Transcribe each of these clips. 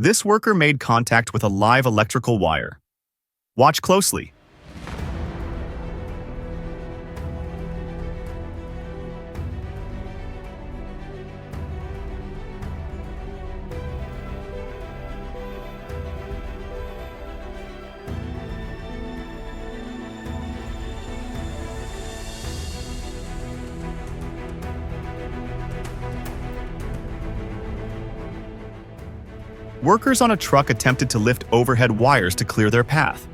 This worker made contact with a live electrical wire. Watch closely. Workers on a truck attempted to lift overhead wires to clear their path.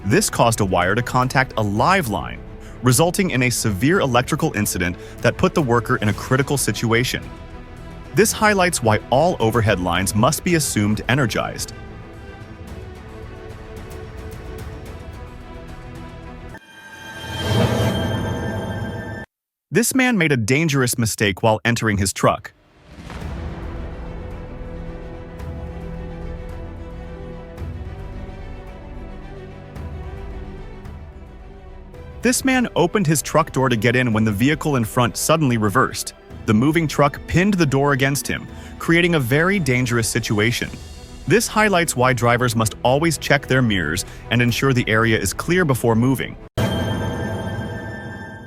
This caused a wire to contact a live line, resulting in a severe electrical incident that put the worker in a critical situation. This highlights why all overhead lines must be assumed energized. This man made a dangerous mistake while entering his truck. This man opened his truck door to get in when the vehicle in front suddenly reversed. The moving truck pinned the door against him, creating a very dangerous situation. This highlights why drivers must always check their mirrors and ensure the area is clear before moving.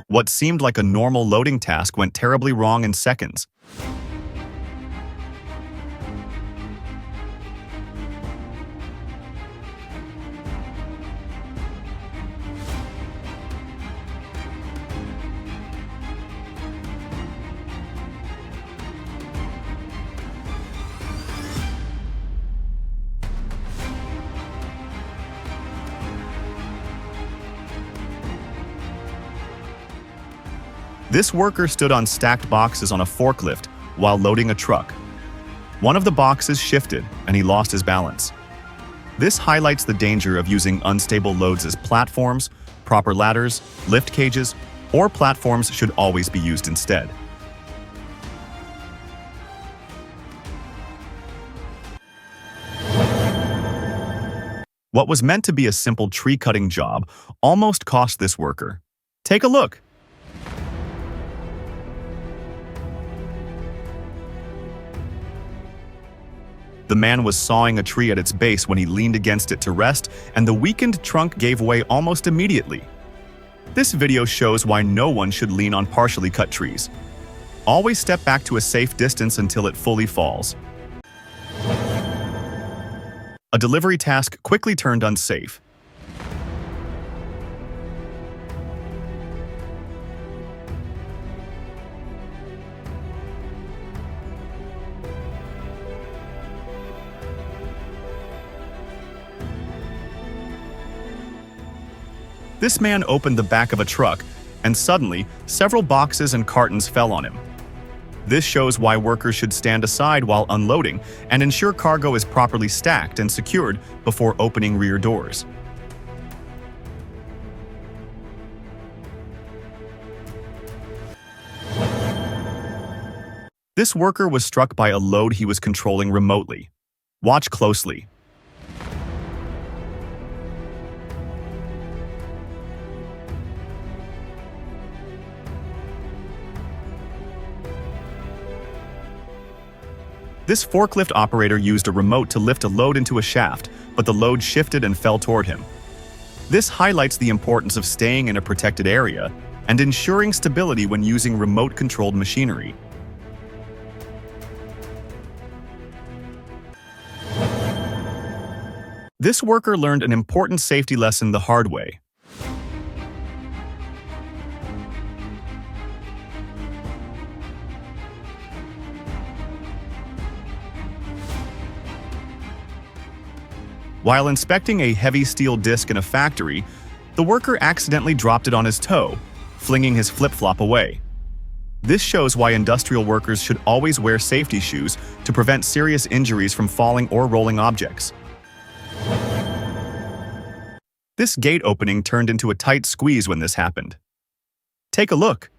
What seemed like a normal loading task went terribly wrong in seconds. This worker stood on stacked boxes on a forklift while loading a truck. One of the boxes shifted and he lost his balance. This highlights the danger of using unstable loads as platforms, proper ladders, lift cages, or platforms should always be used instead. What was meant to be a simple tree-cutting job almost cost this worker. Take a look. The man was sawing a tree at its base when he leaned against it to rest, and the weakened trunk gave way almost immediately. This video shows why no one should lean on partially cut trees. Always step back to a safe distance until it fully falls. A delivery task quickly turned unsafe. This man opened the back of a truck, and suddenly, several boxes and cartons fell on him. This shows why workers should stand aside while unloading and ensure cargo is properly stacked and secured before opening rear doors. This worker was struck by a load he was controlling remotely. Watch closely. This forklift operator used a remote to lift a load into a shaft, but the load shifted and fell toward him. This highlights the importance of staying in a protected area and ensuring stability when using remote-controlled machinery. This worker learned an important safety lesson the hard way. While inspecting a heavy steel disc in a factory, the worker accidentally dropped it on his toe, flinging his flip-flop away. This shows why industrial workers should always wear safety shoes to prevent serious injuries from falling or rolling objects. This gate opening turned into a tight squeeze when this happened. Take a look.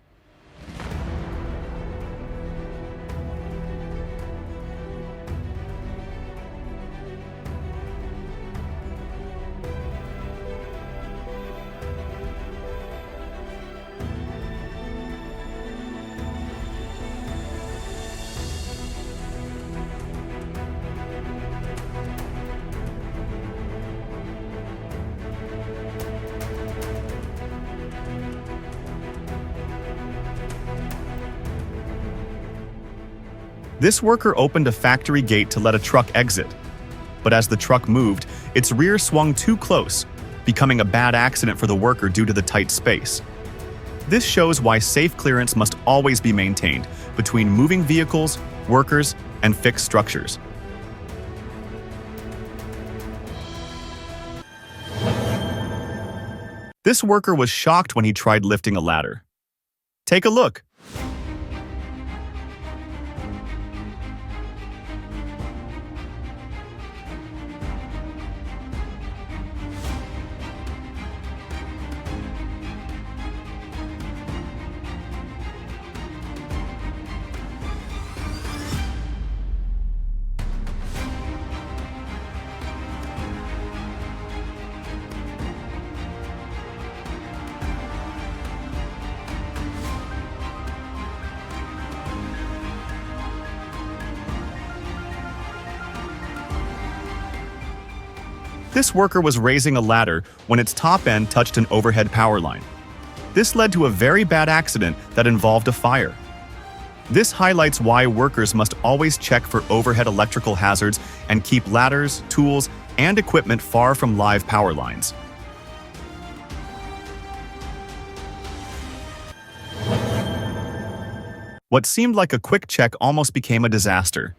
This worker opened a factory gate to let a truck exit. But as the truck moved, its rear swung too close, becoming a bad accident for the worker due to the tight space. This shows why safe clearance must always be maintained between moving vehicles, workers, and fixed structures. This worker was shocked when he tried lifting a ladder. Take a look. This worker was raising a ladder when its top end touched an overhead power line. This led to a very bad accident that involved a fire. This highlights why workers must always check for overhead electrical hazards and keep ladders, tools, and equipment far from live power lines. What seemed like a quick check almost became a disaster.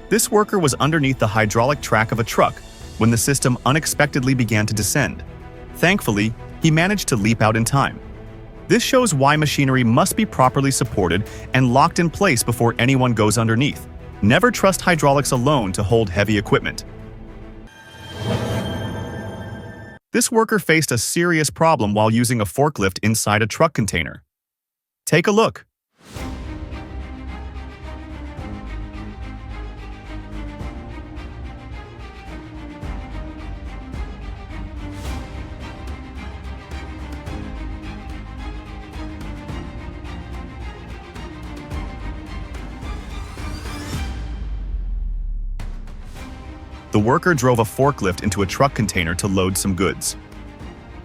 This worker was underneath the hydraulic track of a truck when the system unexpectedly began to descend. Thankfully, he managed to leap out in time. This shows why machinery must be properly supported and locked in place before anyone goes underneath. Never trust hydraulics alone to hold heavy equipment. This worker faced a serious problem while using a forklift inside a truck container. Take a look. The worker drove a forklift into a truck container to load some goods.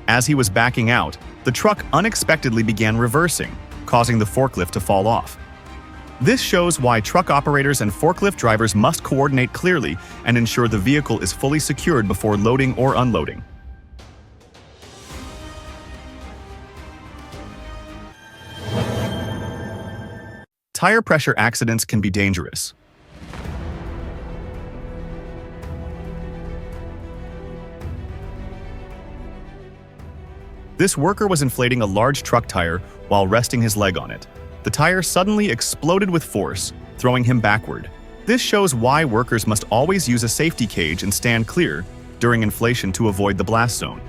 As he was backing out, the truck unexpectedly began reversing, causing the forklift to fall off. This shows why truck operators and forklift drivers must coordinate clearly and ensure the vehicle is fully secured before loading or unloading. Tire pressure accidents can be dangerous. This worker was inflating a large truck tire while resting his leg on it. The tire suddenly exploded with force, throwing him backward. This shows why workers must always use a safety cage and stand clear during inflation to avoid the blast zone.